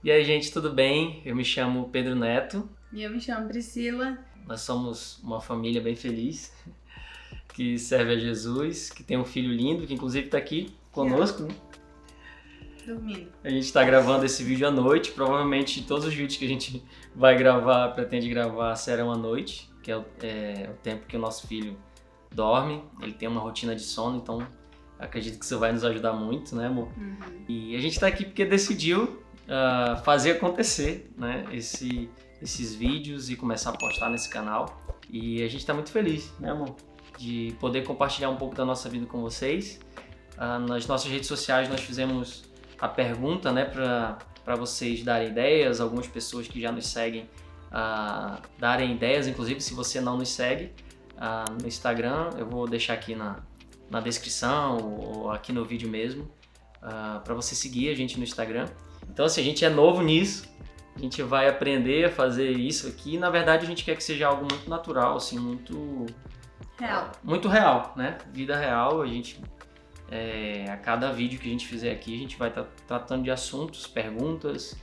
E aí, gente, tudo bem? Eu me chamo Pedro Neto. E eu me chamo Priscila. Nós somos uma família bem feliz, que serve a Jesus, que tem um filho lindo, que inclusive está aqui conosco, né? Dormindo. A gente está gravando esse vídeo à noite. Provavelmente todos os vídeos que a gente vai gravar, pretende gravar, serão à noite, que é o tempo que o nosso filho dorme. Ele tem uma rotina de sono, então acredito que isso vai nos ajudar muito, né, amor? Uhum. E a gente está aqui porque decidiu fazer acontecer, né, esses vídeos e começar a postar nesse canal. E a gente está muito feliz, né, amor? De poder compartilhar um pouco da nossa vida com vocês. Nas nossas redes sociais nós fizemos a pergunta, né, para vocês darem ideias, algumas pessoas que já nos seguem darem ideias, inclusive se você não nos segue no Instagram, eu vou deixar aqui na descrição ou aqui no vídeo mesmo, para você seguir a gente no Instagram. Então assim, a gente é novo nisso, a gente vai aprender a fazer isso aqui e na verdade a gente quer que seja algo muito natural, assim, muito real, né? Vida real. A gente a cada vídeo que a gente fizer aqui, a gente vai estar tratando de assuntos, perguntas,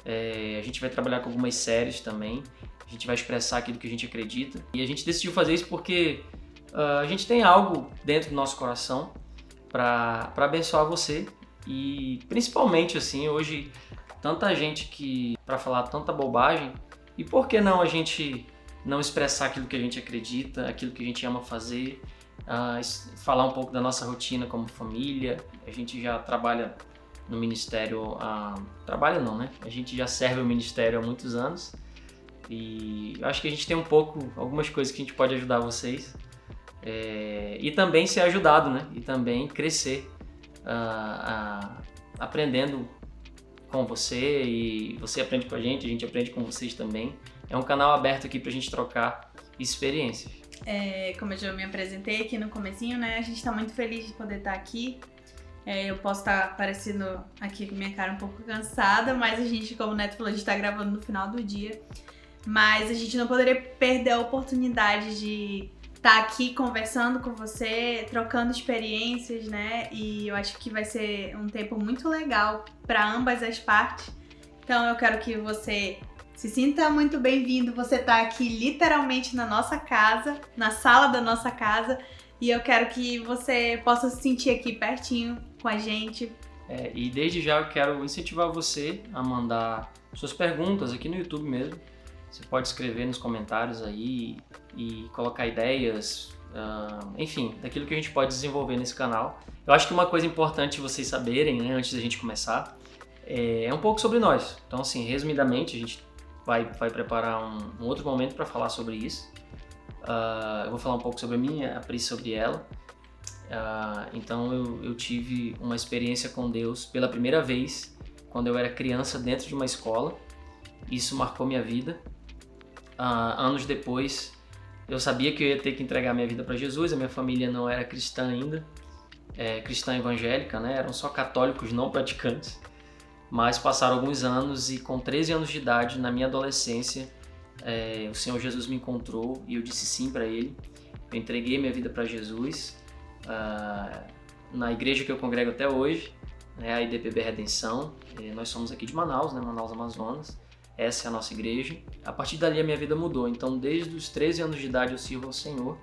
a gente vai trabalhar com algumas séries também, a gente vai expressar aquilo que a gente acredita. E a gente decidiu fazer isso porque a gente tem algo dentro do nosso coração para abençoar você. E principalmente assim, hoje, tanta gente que, para falar tanta bobagem, e por que não a gente não expressar aquilo que a gente acredita, aquilo que a gente ama fazer, falar um pouco da nossa rotina como família. A gente já trabalha no ministério, trabalha não, né? A gente já serve o ministério há muitos anos e eu acho que a gente tem algumas coisas que a gente pode ajudar vocês e também ser ajudado, né? E também crescer aprendendo com você e você aprende com a gente aprende com vocês também. É um canal aberto aqui pra gente trocar experiências. Como eu já me apresentei aqui no comecinho, né? A gente tá muito feliz de poder estar aqui. Eu posso estar parecendo aqui com minha cara um pouco cansada, mas a gente, como o Neto falou, a gente tá gravando no final do dia. Mas a gente não poderia perder a oportunidade de estar aqui conversando com você, trocando experiências, né? E eu acho que vai ser um tempo muito legal para ambas as partes. Então eu quero que você se sinta muito bem-vindo. Você tá aqui literalmente na nossa casa, na sala da nossa casa, e eu quero que você possa se sentir aqui pertinho com a gente. E desde já eu quero incentivar você a mandar suas perguntas aqui no YouTube mesmo. Você pode escrever nos comentários aí e colocar ideias, enfim, daquilo que a gente pode desenvolver nesse canal. Eu acho que uma coisa importante vocês saberem, né, antes da gente começar, é um pouco sobre nós. Então, assim, resumidamente, a gente vai preparar um outro momento para falar sobre isso. Eu vou falar um pouco sobre mim, a Pri sobre ela. Então eu tive uma experiência com Deus pela primeira vez quando eu era criança dentro de uma escola. Isso marcou minha vida. Anos depois eu sabia que eu ia ter que entregar minha vida para Jesus. A minha família não era cristã ainda, cristã evangélica, né? Eram só católicos não praticantes. Mas passaram alguns anos e com 13 anos de idade, na minha adolescência, o Senhor Jesus me encontrou e eu disse sim para Ele. Eu entreguei minha vida para Jesus na igreja que eu congrego até hoje, a IDPB Redenção. Nós somos aqui de Manaus, né, Manaus, Amazonas. Essa é a nossa igreja. A partir dali a minha vida mudou. Então desde os 13 anos de idade eu sirvo ao Senhor.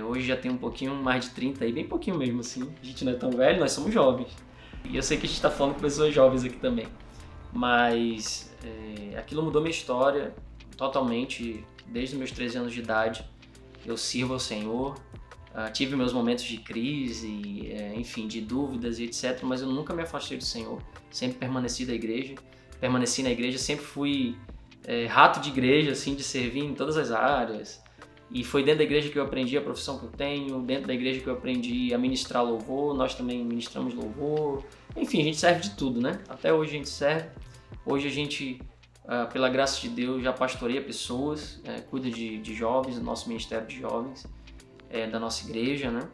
Hoje já tenho um pouquinho mais de 30 aí, bem pouquinho mesmo assim. A gente não é tão velho, nós somos jovens. E eu sei que a gente está falando com pessoas jovens aqui também. Mas aquilo mudou minha história totalmente. Desde os meus 13 anos de idade eu sirvo ao Senhor. Tive meus momentos de crise, enfim, de dúvidas e etc. Mas eu nunca me afastei do Senhor. Sempre permaneci na igreja, sempre fui rato de igreja, assim, de servir em todas as áreas. E foi dentro da igreja que eu aprendi a profissão que eu tenho, dentro da igreja que eu aprendi a ministrar louvor. Nós também ministramos louvor. Enfim, a gente serve de tudo, né? Até hoje a gente serve. Hoje a gente, pela graça de Deus, já pastoreia pessoas, cuida de jovens, do nosso ministério de jovens, da nossa igreja, né?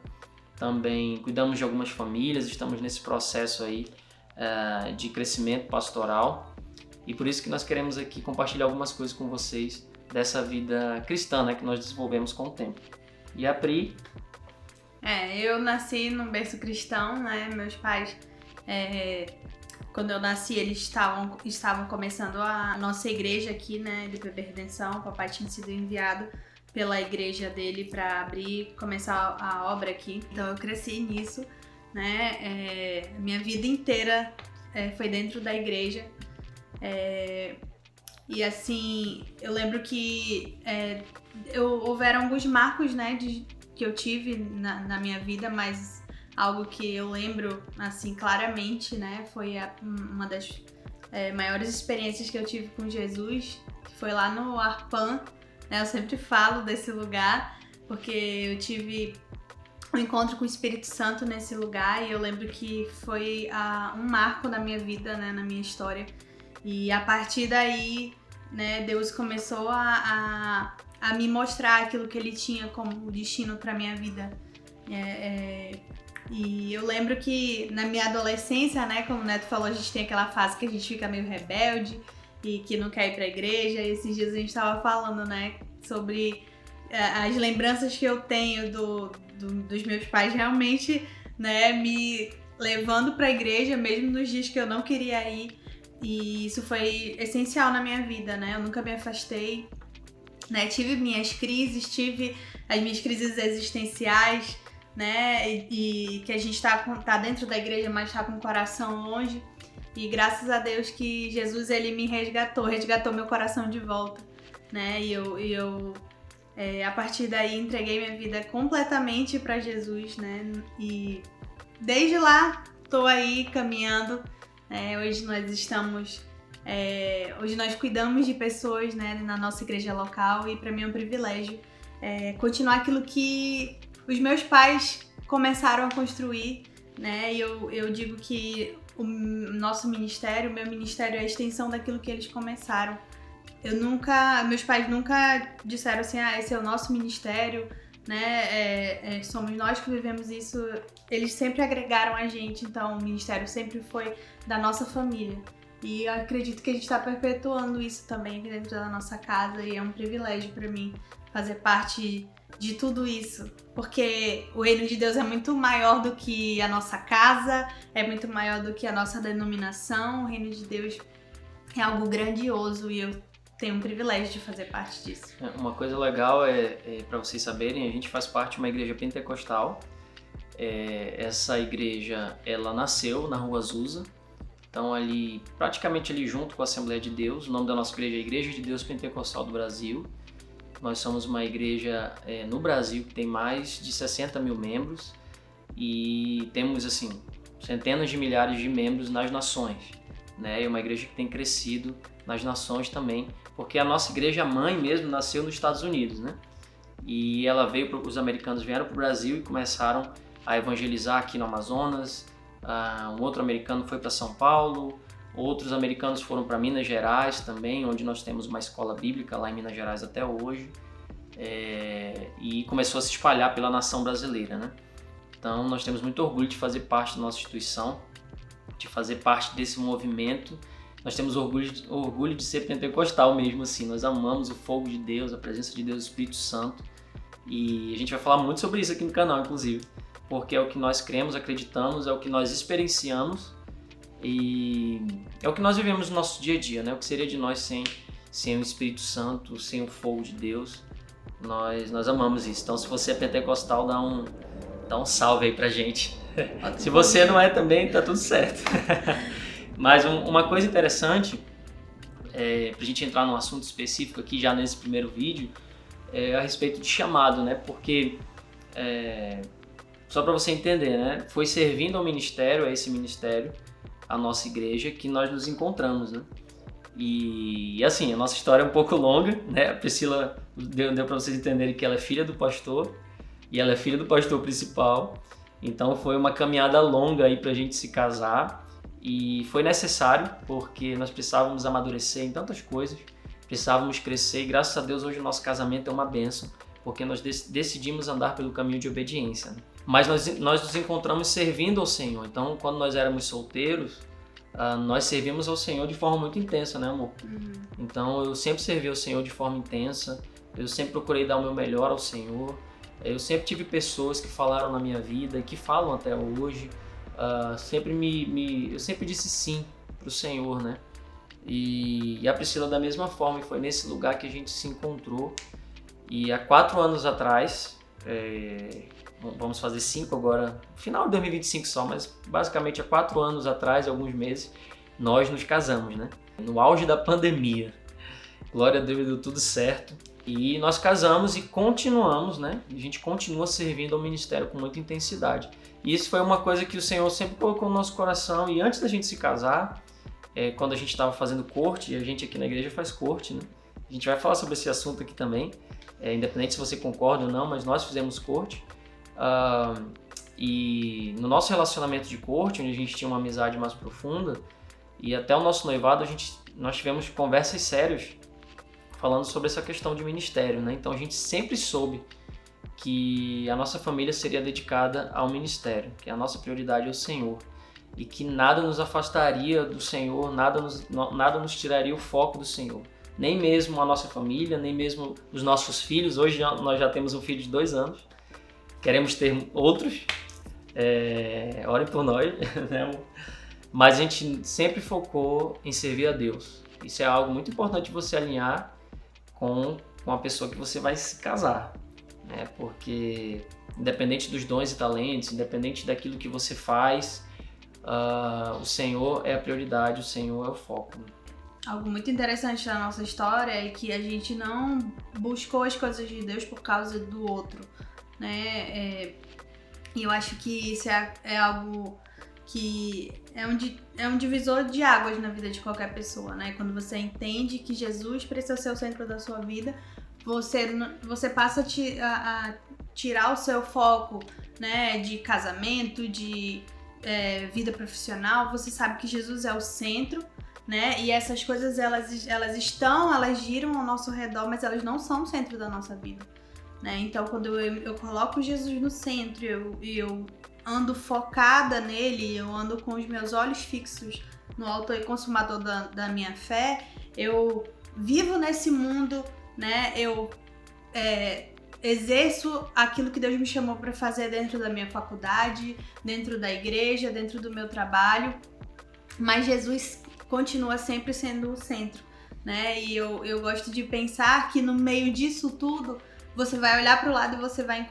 Também cuidamos de algumas famílias, estamos nesse processo aí de crescimento pastoral. E por isso que nós queremos aqui compartilhar algumas coisas com vocês dessa vida cristã, né, que nós desenvolvemos com o tempo. E a Pri? Eu nasci num berço cristão, né? Meus pais quando eu nasci, eles estavam começando a nossa igreja aqui, né, de Bebê Redenção. O papai tinha sido enviado pela igreja dele para começar a obra aqui. Então eu cresci nisso, né? Minha vida inteira foi dentro da igreja. E assim, eu lembro que houveram alguns marcos, né, que eu tive na minha vida, mas algo que eu lembro, assim, claramente, né, foi uma das maiores experiências que eu tive com Jesus, que foi lá no Arpan, né, eu sempre falo desse lugar, porque eu tive um encontro com o Espírito Santo nesse lugar, e eu lembro que foi um marco na minha vida, né, na minha história, e a partir daí, né, Deus começou a me mostrar aquilo que Ele tinha como destino para minha vida. E eu lembro que na minha adolescência, né, como o Neto falou, a gente tem aquela fase que a gente fica meio rebelde e que não quer ir pra igreja. E esses dias a gente tava falando, né, sobre as lembranças que eu tenho dos meus pais realmente, né, me levando pra igreja, mesmo nos dias que eu não queria ir. E isso foi essencial na minha vida, né, eu nunca me afastei, né, tive as minhas crises existenciais, né, e que a gente tá dentro da igreja, mas tá com o coração longe, e graças a Deus que Jesus, ele me resgatou meu coração de volta, né, e eu a partir daí entreguei minha vida completamente para Jesus, né, e desde lá tô aí caminhando, né, hoje nós cuidamos de pessoas, né, na nossa igreja local, e para mim é um privilégio continuar aquilo que os meus pais começaram a construir, né? E eu digo que o meu ministério é a extensão daquilo que eles começaram. Meus pais nunca disseram assim, esse é o nosso ministério, né? Somos nós que vivemos isso. Eles sempre agregaram a gente, então o ministério sempre foi da nossa família. E eu acredito que a gente está perpetuando isso também dentro da nossa casa, e é um privilégio para mim fazer parte de tudo isso, porque o reino de Deus é muito maior do que a nossa casa, é muito maior do que a nossa denominação. O reino de Deus é algo grandioso e eu tenho um privilégio de fazer parte disso. Uma coisa legal para vocês saberem, a gente faz parte de uma igreja pentecostal. Essa igreja, ela nasceu na Rua Azusa, então praticamente ali junto com a Assembleia de Deus. O nome da nossa igreja é Igreja de Deus Pentecostal do Brasil. Nós somos uma igreja no Brasil que tem mais de 60 mil membros e temos, assim, centenas de milhares de membros nas nações, né? É uma igreja que tem crescido nas nações também, porque a nossa igreja mãe mesmo nasceu nos Estados Unidos, né? E os americanos vieram para o Brasil e começaram a evangelizar aqui no Amazonas. Um outro americano foi para São Paulo, outros americanos foram para Minas Gerais também, onde nós temos uma escola bíblica lá em Minas Gerais até hoje, e começou a se espalhar pela nação brasileira, né? Então nós temos muito orgulho de fazer parte da nossa instituição, de fazer parte desse movimento. Nós temos orgulho de ser pentecostal mesmo, assim. Nós amamos o fogo de Deus, a presença de Deus, o Espírito Santo, e a gente vai falar muito sobre isso aqui no canal, inclusive, porque é o que nós cremos, acreditamos, é o que nós experienciamos, e é o que nós vivemos no nosso dia a dia, né? O que seria de nós sem o Espírito Santo, sem o fogo de Deus? Nós amamos isso. Então, se você é pentecostal, dá um salve aí pra gente. Se você não é também, tá tudo certo. Mas uma coisa interessante, pra gente entrar num assunto específico aqui já nesse primeiro vídeo, é a respeito de chamado, né? Porque, só para você entender, né? Foi servindo a esse ministério, a nossa igreja, que nós nos encontramos, né? E assim, a nossa história é um pouco longa, né? A Priscila deu para vocês entenderem que ela é filha do pastor e ela é filha do pastor principal. Então foi uma caminhada longa aí pra gente se casar, e foi necessário porque nós precisávamos amadurecer em tantas coisas, precisávamos crescer, e graças a Deus hoje o nosso casamento é uma bênção, porque nós decidimos andar pelo caminho de obediência, né? Mas nós nos encontramos servindo ao Senhor. Então, quando nós éramos solteiros, nós servimos ao Senhor de forma muito intensa, né, amor? Uhum. Então, eu sempre servi ao Senhor de forma intensa, eu sempre procurei dar o meu melhor ao Senhor. Eu sempre tive pessoas que falaram na minha vida e que falam até hoje. Eu sempre disse sim pro Senhor, né? E a Priscila da mesma forma, e foi nesse lugar que a gente se encontrou. E há 4 anos atrás, vamos fazer 5 agora, final de 2025 só, mas basicamente há 4 anos atrás, alguns meses, nós nos casamos, né? No auge da pandemia. Glória a Deus, deu tudo certo. E nós casamos e continuamos, né? A gente continua servindo ao ministério com muita intensidade. E isso foi uma coisa que o Senhor sempre colocou no nosso coração. E antes da gente se casar, quando a gente estava fazendo corte, e a gente aqui na igreja faz corte, né? A gente vai falar sobre esse assunto aqui também, independente se você concorda ou não, mas nós fizemos corte. E no nosso relacionamento de corte, onde a gente tinha uma amizade mais profunda, e até o nosso noivado, nós tivemos conversas sérias falando sobre essa questão de ministério, né? Então a gente sempre soube que a nossa família seria dedicada ao ministério, que a nossa prioridade é o Senhor, e que nada nos afastaria do Senhor, nada nos tiraria o foco do Senhor. Nem mesmo a nossa família, nem mesmo os nossos filhos. Hoje nós já temos um filho de 2 anos, queremos ter outros, orem por nós, né? Mas a gente sempre focou em servir a Deus. Isso é algo muito importante você alinhar com a pessoa que você vai se casar, né? Porque independente dos dons e talentos, independente daquilo que você faz, o Senhor é a prioridade, o Senhor é o foco. Algo muito interessante da nossa história é que a gente não buscou as coisas de Deus por causa do outro, né? E eu acho que isso é algo que é um divisor de águas na vida de qualquer pessoa, né? Quando você entende que Jesus precisa ser o centro da sua vida, você passa a tirar o seu foco, né, de casamento, de vida profissional. Você sabe que Jesus é o centro, né? E essas coisas elas giram ao nosso redor, mas elas não são o centro da nossa vida, né? Então quando eu coloco Jesus no centro e eu ando focada nele, eu ando com os meus olhos fixos no autor e consumador da minha fé, eu vivo nesse mundo, né? Eu exerço aquilo que Deus me chamou para fazer dentro da minha faculdade, dentro da igreja, dentro do meu trabalho, mas Jesus continua sempre sendo o centro, né? E eu gosto de pensar que no meio disso tudo, você vai olhar para o lado e você vai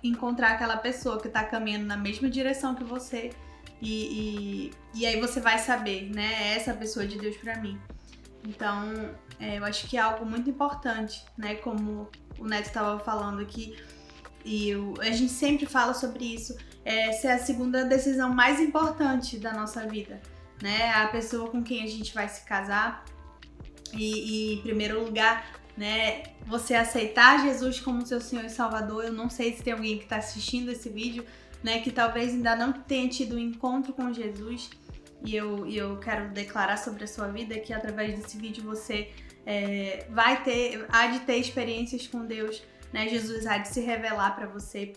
encontrar aquela pessoa que está caminhando na mesma direção que você, e aí você vai saber, né? Essa pessoa é de Deus para mim. Então, eu acho que é algo muito importante, né? Como o Neto estava falando aqui, e a gente sempre fala sobre isso, essa é a segunda decisão mais importante da nossa vida, né? A pessoa com quem a gente vai se casar, e em primeiro lugar, né, você aceitar Jesus como seu Senhor e Salvador. Eu não sei se tem alguém que está assistindo esse vídeo, né, que talvez ainda não tenha tido um encontro com Jesus, e eu quero declarar sobre a sua vida que através desse vídeo você há de ter experiências com Deus, né? Jesus há de se revelar para você.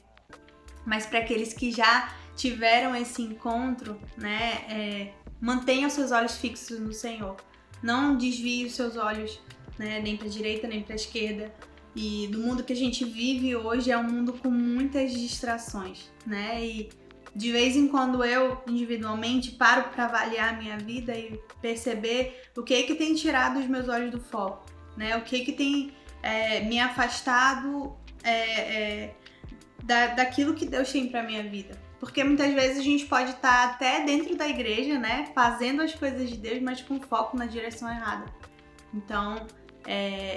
Mas para aqueles que já tiveram esse encontro, né, mantenha os seus olhos fixos no Senhor. Não desvie os seus olhos, né, nem para a direita, nem para a esquerda. E do mundo que a gente vive hoje é um mundo com muitas distrações, né? E de vez em quando eu, individualmente, paro para avaliar a minha vida e perceber o que tem tirado os meus olhos do foco, né? O que tem me afastado daquilo que Deus tem para minha vida. Porque muitas vezes a gente pode estar até dentro da igreja, né, fazendo as coisas de Deus, mas com foco na direção errada. Então,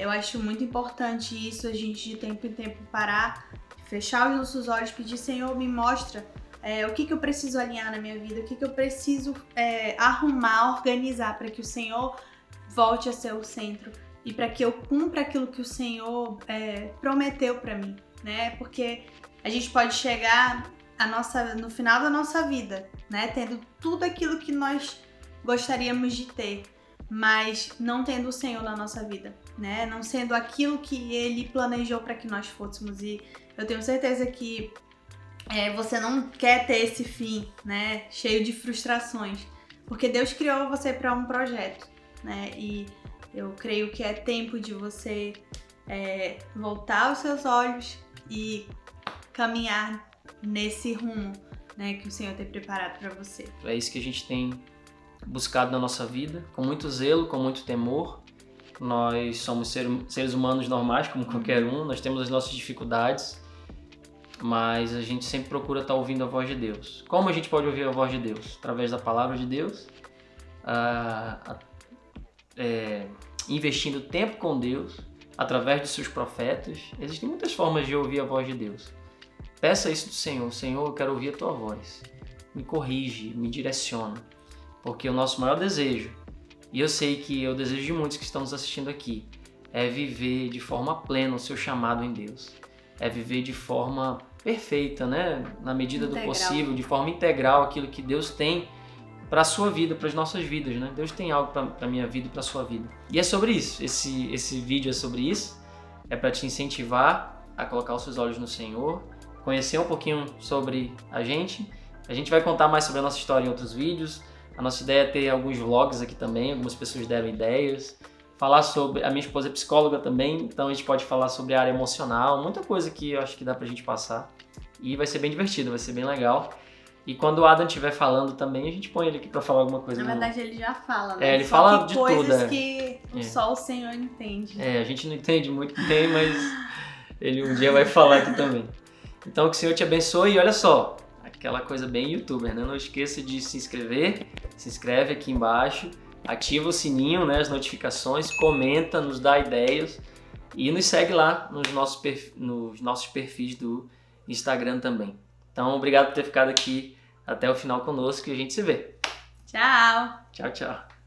eu acho muito importante isso, a gente de tempo em tempo parar, fechar os nossos olhos, pedir: Senhor, me mostra o que eu preciso alinhar na minha vida, o que eu preciso arrumar, organizar para que o Senhor volte a ser o centro e para que eu cumpra aquilo que o Senhor prometeu para mim, né? Porque a gente pode chegar no final da nossa vida, né, tendo tudo aquilo que nós gostaríamos de ter, mas não tendo o Senhor na nossa vida, né? Não sendo aquilo que Ele planejou para que nós fôssemos. E eu tenho certeza que você não quer ter esse fim, né, cheio de frustrações, porque Deus criou você para um projeto, né? E eu creio que é tempo de você voltar os seus olhos e caminhar nesse rumo, né, que o Senhor tem preparado para você. É isso que a gente tem buscado na nossa vida, com muito zelo, com muito temor. Nós somos seres humanos normais, como qualquer um, nós temos as nossas dificuldades, mas a gente sempre procura estar ouvindo a voz de Deus. Como a gente pode ouvir a voz de Deus? Através da palavra de Deus, investindo tempo com Deus, através dos seus profetas. Existem muitas formas de ouvir a voz de Deus. Peça isso do Senhor. Senhor, eu quero ouvir a tua voz. Me corrige, me direciona. Porque o nosso maior desejo, e eu sei que é o desejo de muitos que estão nos assistindo aqui, é viver de forma plena o seu chamado em Deus. É viver de forma perfeita, né? Na medida do possível, de forma integral, aquilo que Deus tem para a sua vida, para as nossas vidas, né? Deus tem algo para a minha vida e para a sua vida. E é sobre isso. Esse vídeo é sobre isso. É para te incentivar a colocar os seus olhos no Senhor, conhecer um pouquinho sobre a gente. A gente vai contar mais sobre a nossa história em outros vídeos. A nossa ideia é ter alguns vlogs aqui também, algumas pessoas deram ideias. Falar sobre... A minha esposa é psicóloga também, então a gente pode falar sobre a área emocional, muita coisa que eu acho que dá pra gente passar. E vai ser bem divertido, vai ser bem legal. E quando o Adam estiver falando também, a gente põe ele aqui pra falar alguma coisa. Na verdade, ele já fala, né? Ele fala de coisas tudo. Coisas que só o Senhor entende. A gente não entende muito bem, mas ele um dia vai falar aqui também. Então que o Senhor te abençoe e olha só, aquela coisa bem youtuber, né? Não esqueça de se inscrever, se inscreve aqui embaixo, ativa o sininho, né? As notificações, comenta, nos dá ideias e nos segue lá nos nossos perfis do Instagram também. Então, obrigado por ter ficado aqui até o final conosco e a gente se vê. Tchau! Tchau, tchau.